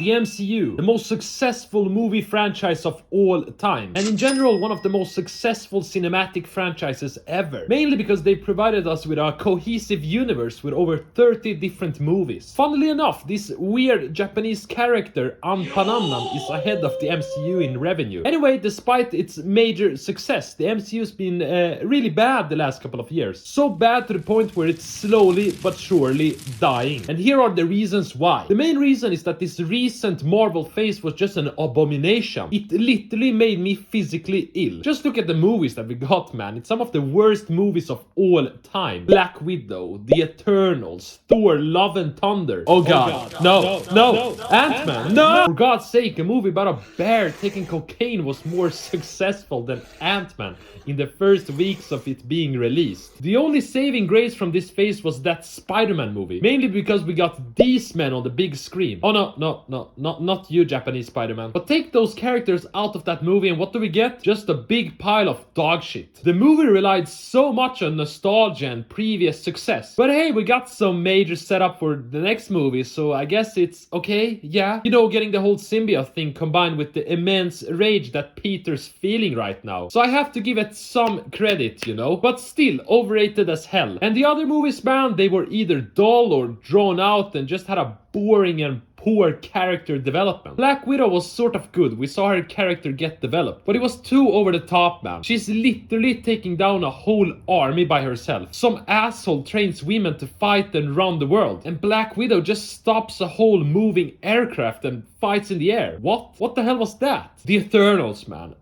the MCU, the most successful movie franchise of all time. And in general, one of the most successful cinematic franchises ever. Mainly because they provided us with a cohesive universe with over 30 different movies. Funnily enough, this weird Japanese character, Anpananam, is ahead of the MCU in revenue. Anyway, despite its major success, the MCU's been really bad the last couple of years. So bad to the point where it's slowly but surely dying. And here are the reasons why. The main reason is that this recent Marvel phase was just an abomination. It literally made me physically ill. Just look at the movies that we got, man. It's some of the worst movies of all time. Black Widow, The Eternals, Thor, Love and Thunder. Oh god. No. Ant-Man. No! For God's sake, a movie about a bear taking cocaine was more successful than Ant-Man in the first weeks of it being released. The only saving grace from this phase was that Spider-Man movie. Mainly because we got these men on the big screen. Oh no, not you, Japanese Spider-Man. But take those characters out of that movie and what do we get? Just a big pile of dog shit. The movie relied so much on nostalgia and previous success. But hey, we got some major setup for the next movie, so I guess it's okay, yeah. You know, getting the whole symbiote thing combined with the immense rage that Peter's feeling right now. So I have to give it some credit, you know. But still, overrated as hell. And the other movies, man, they were either dull or drawn out and just had a boring and poor character development. Black Widow was sort of good. We saw her character get developed. But it was too over the top, man. She's literally taking down a whole army by herself. Some asshole trains women to fight and run the world. And Black Widow just stops a whole moving aircraft and fights in the air. What? What the hell was that? The Eternals, man.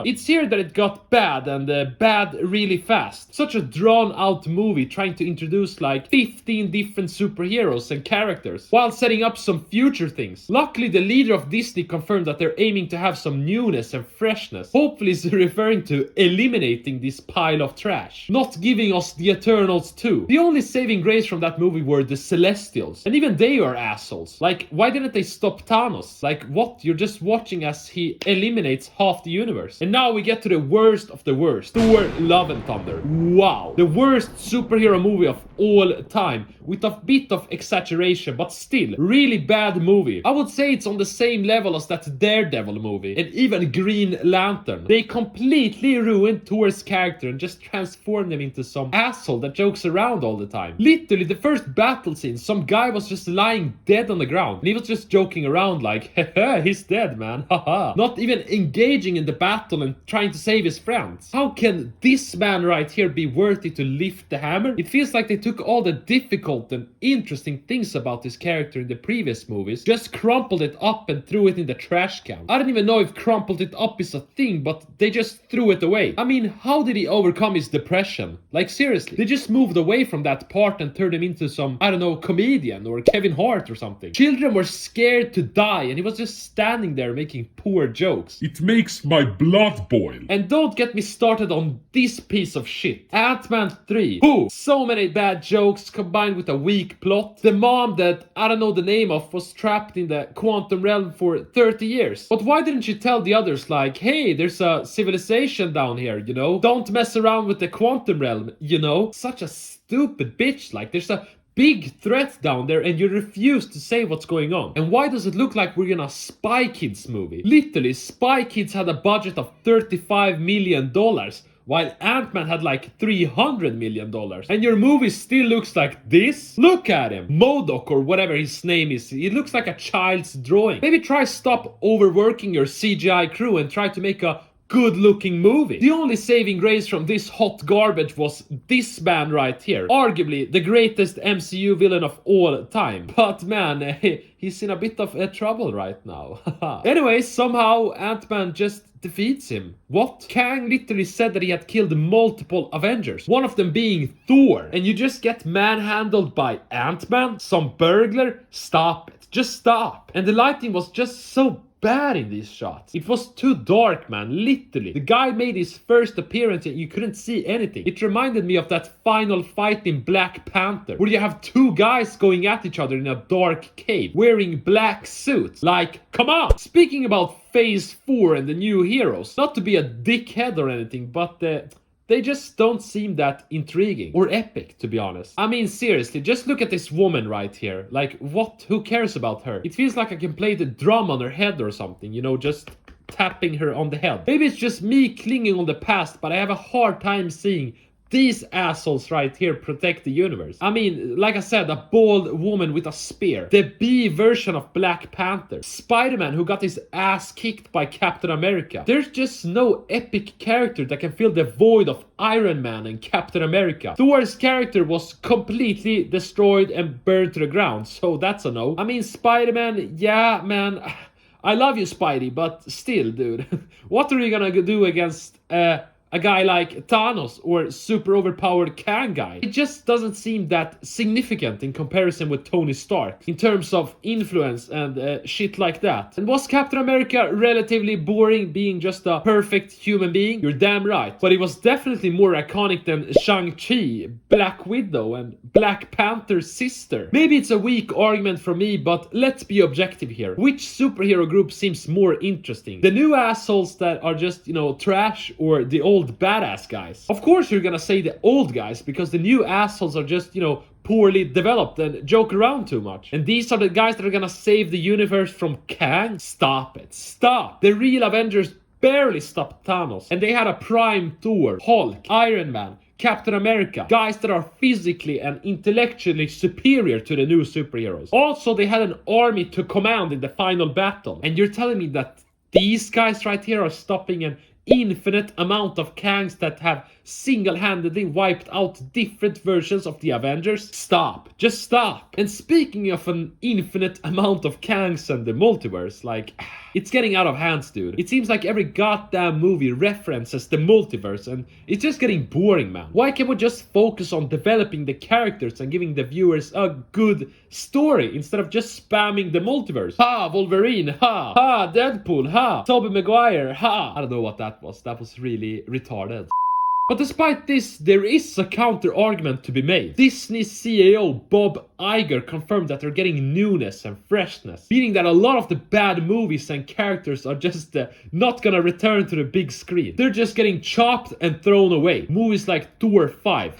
It's here that it got bad, and bad really fast. Such a drawn out movie trying to introduce like 15 different superheroes and characters while setting up some future things. Luckily, the leader of Disney confirmed that they're aiming to have some newness and freshness. Hopefully it's referring to eliminating this pile of trash, not giving us the Eternals too. The only saving grace from that movie were the Celestials, and even they are assholes. Like, why didn't they stop Thanos? Like, what? You're just watching as he eliminates half the universe. And now we get to the worst of the worst. Thor, Love and Thunder. Wow. The worst superhero movie of all time. With a bit of exaggeration, but still, really bad movie. I would say it's on the same level as that Daredevil movie. And even Green Lantern. They completely ruined Thor's character and just transformed him into some asshole that jokes around all the time. Literally, the first battle scene, some guy was just lying dead on the ground. And he was just joking around like, haha, he's dead, man. Haha. Not even engaging in the battle and trying to save his friends. How can this man right here be worthy to lift the hammer? It feels like they took all the difficult and interesting things about this character in the previous movies, just crumpled it up and threw it in the trash can. I don't even know if crumpled it up is a thing, but they just threw it away. I mean, how did he overcome his depression? Like, seriously, they just moved away from that part and turned him into some, I don't know, comedian or Kevin Hart or something. Children were scared to die and he was just standing there making poor jokes. It makes my blood boil. And don't get me started on this piece of shit. Ant-Man 3. Ooh, so many bad jokes combined with a weak plot. The mom that I don't know the name of was trapped in the quantum realm for 30 years. But why didn't you tell the others like, hey, there's a civilization down here, you know? Don't mess around with the quantum realm, you know? Such a stupid bitch. Like, there's a big threat down there and you refuse to say what's going on. And why does it look like we're in a Spy Kids movie? Literally, Spy Kids had a budget of $35 million, while Ant-Man had like $300 million. And your movie still looks like this? Look at him. MODOK or whatever his name is. It looks like a child's drawing. Maybe try stop overworking your CGI crew and try to make a good-looking movie. The only saving grace from this hot garbage was this man right here. Arguably the greatest MCU villain of all time. But man, he's in a bit of trouble right now. Anyway, somehow Ant-Man just defeats him. What? Kang literally said that he had killed multiple Avengers, one of them being Thor, and you just get manhandled by Ant-Man? Some burglar? Stop it. Just stop. And the lighting was just so bad in these shots. It was too dark, man, literally. The guy made his first appearance and you couldn't see anything. It reminded me of that final fight in Black Panther, where you have two guys going at each other in a dark cave, wearing black suits. Like, come on! Speaking about Phase 4 and the new heroes, not to be a dickhead or anything, but they just don't seem that intriguing or epic, to be honest. I mean, seriously, just look at this woman right here. Like, what? Who cares about her? It feels like I can play the drum on her head or something, you know, just tapping her on the head. Maybe it's just me clinging on the past, but I have a hard time seeing these assholes right here protect the universe. I mean, like I said, a bald woman with a spear. The B version of Black Panther. Spider-Man who got his ass kicked by Captain America. There's just no epic character that can fill the void of Iron Man and Captain America. Thor's character was completely destroyed and burned to the ground, so that's a no. I mean, Spider-Man, yeah, man, I love you, Spidey, but still, dude. What are you gonna do against a guy like Thanos or super overpowered Kang guy? It just doesn't seem that significant in comparison with Tony Stark in terms of influence and shit like that. And was Captain America relatively boring, being just a perfect human being? You're damn right. But it was definitely more iconic than Shang-Chi, Black Widow, and Black Panther's sister. Maybe it's a weak argument from me, but let's be objective here. Which superhero group seems more interesting? The new assholes that are just, you know, trash, or the old badass guys? Of course you're gonna say the old guys, because the new assholes are just, you know, poorly developed and joke around too much. And these are the guys that are gonna save the universe from Kang? Stop it. Stop. The real Avengers barely stopped Thanos. And they had a prime Thor, Hulk, Iron Man, Captain America, guys that are physically and intellectually superior to the new superheroes. Also, they had an army to command in the final battle. And you're telling me that these guys right here are stopping an infinite amount of Kangs that have single-handedly wiped out different versions of the Avengers? Stop. Just stop. And speaking of an infinite amount of Kangs and the multiverse, like, it's getting out of hands, dude. It seems like every goddamn movie references the multiverse, and it's just getting boring, man. Why can't we just focus on developing the characters and giving the viewers a good story instead of just spamming the multiverse? Ha, Wolverine, ha, ha, Deadpool, ha, Tobey Maguire, ha. I don't know what that was. That was really retarded. But despite this, there is a counter argument to be made. Disney's CEO Bob Iger confirmed that they're getting newness and freshness, meaning that a lot of the bad movies and characters are just not gonna return to the big screen. They're just getting chopped and thrown away. Movies like Thor 5,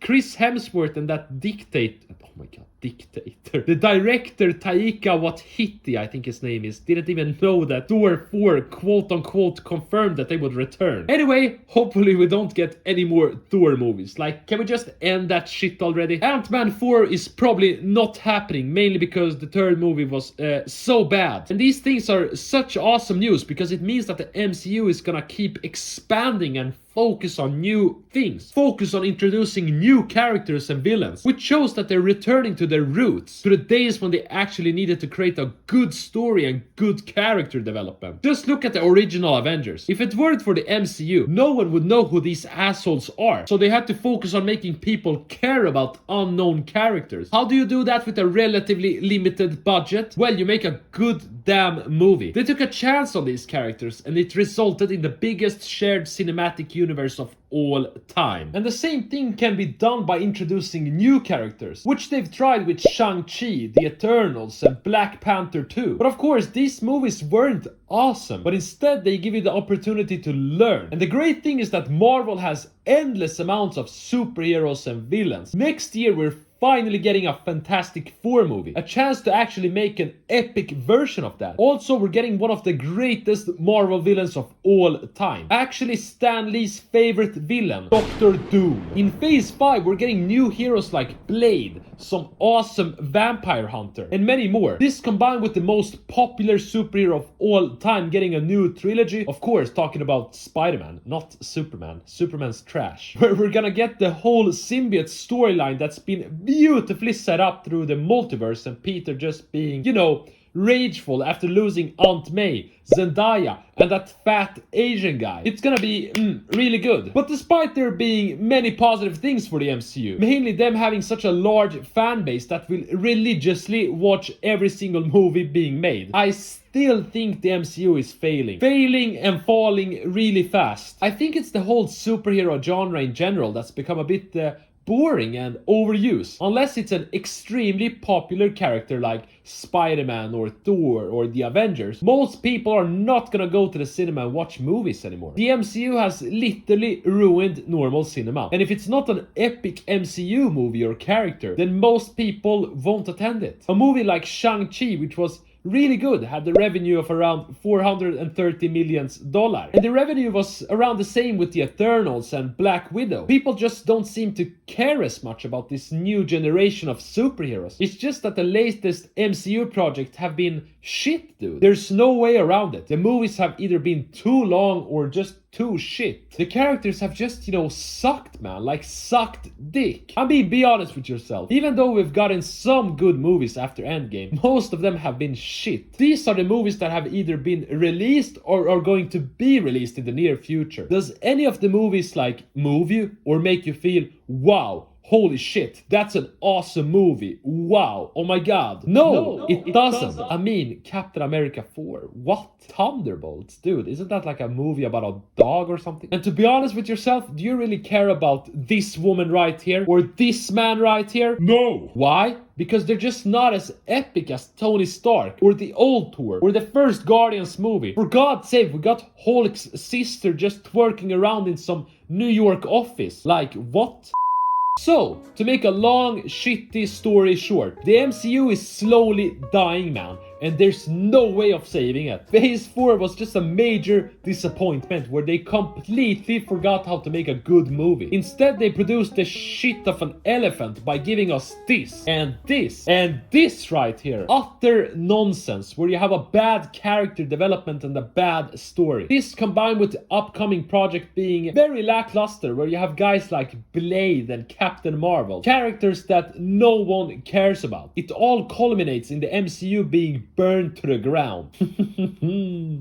Chris Hemsworth and that dictator, oh my god, dictator. The director Taika Waititi, I think his name is, didn't even know that Thor 4 quote-unquote confirmed that they would return. Anyway, hopefully we don't get any more Thor movies. Like, can we just end that shit already? Ant-Man 4 is probably not happening, mainly because the third movie was so bad. And these things are such awesome news, because it means that the MCU is gonna keep expanding and focus on new things. Focus on introducing new characters and villains, which shows that they're returning to their roots, to the days when they actually needed to create a good story and good character development. Just look at the original Avengers. If it weren't for the MCU, no one would know who these assholes are. So they had to focus on making people care about unknown characters. How do you do that with a relatively limited budget? Well, you make a good damn movie. They took a chance on these characters, and it resulted in the biggest shared cinematic universe of all time. And the same thing can be done by introducing new characters, which they've tried with Shang-Chi, The Eternals, and Black Panther 2. But of course, these movies weren't awesome, but instead they give you the opportunity to learn. And the great thing is that Marvel has endless amounts of superheroes and villains. Next year we're finally getting a Fantastic Four movie. A chance to actually make an epic version of that. Also, we're getting one of the greatest Marvel villains of all time. Actually, Stan Lee's favorite villain, Doctor Doom. In Phase 5, we're getting new heroes like Blade, some awesome vampire hunter, and many more. This combined with the most popular superhero of all time getting a new trilogy. Of course, talking about Spider-Man, not Superman. Superman's trash. Where we're gonna get the whole symbiote storyline that's been beautifully set up through the multiverse, and Peter just being, you know, rageful after losing Aunt May, Zendaya, and that fat Asian guy. It's gonna be really good. But despite there being many positive things for the MCU, mainly them having such a large fan base that will religiously watch every single movie being made, I still think the MCU is failing and falling really fast. I think it's the whole superhero genre in general that's become a bit boring and overused. Unless it's an extremely popular character like Spider-Man or Thor or the Avengers, most people are not gonna go to the cinema and watch movies anymore. The MCU has literally ruined normal cinema. And if it's not an epic MCU movie or character, then most people won't attend it. A movie like Shang-Chi, which was really good, had the revenue of around $430 million. And the revenue was around the same with the Eternals and Black Widow. People just don't seem to care as much about this new generation of superheroes. It's just that the latest MCU projects have been shit, dude. There's no way around it. The movies have either been too long or just too shit. The characters have just, sucked, man. Like, sucked dick. I mean, be honest with yourself. Even though we've gotten some good movies after Endgame, most of them have been shit. These are the movies that have either been released or are going to be released in the near future. Does any of the movies, like, move you or make you feel, wow, holy shit, that's an awesome movie. Wow. Oh my god. No, it doesn't. I mean, Captain America 4. What? Thunderbolts? Dude, isn't that like a movie about a dog or something? And to be honest with yourself, do you really care about this woman right here? Or this man right here? No! Why? Because they're just not as epic as Tony Stark, or the old Thor, or the first Guardians movie. For God's sake, we got Hulk's sister just twerking around in some New York office. Like, what? So, to make a long, shitty story short, the MCU is slowly dying, man, and there's no way of saving it. Phase 4 was just a major disappointment where they completely forgot how to make a good movie. Instead, they produced the shit of an elephant by giving us this, and this, and this right here. Utter nonsense, where you have a bad character development and a bad story. This combined with the upcoming project being very lackluster, where you have guys like Blade and Captain Marvel, characters that no one cares about. It all culminates in the MCU being burned to the ground.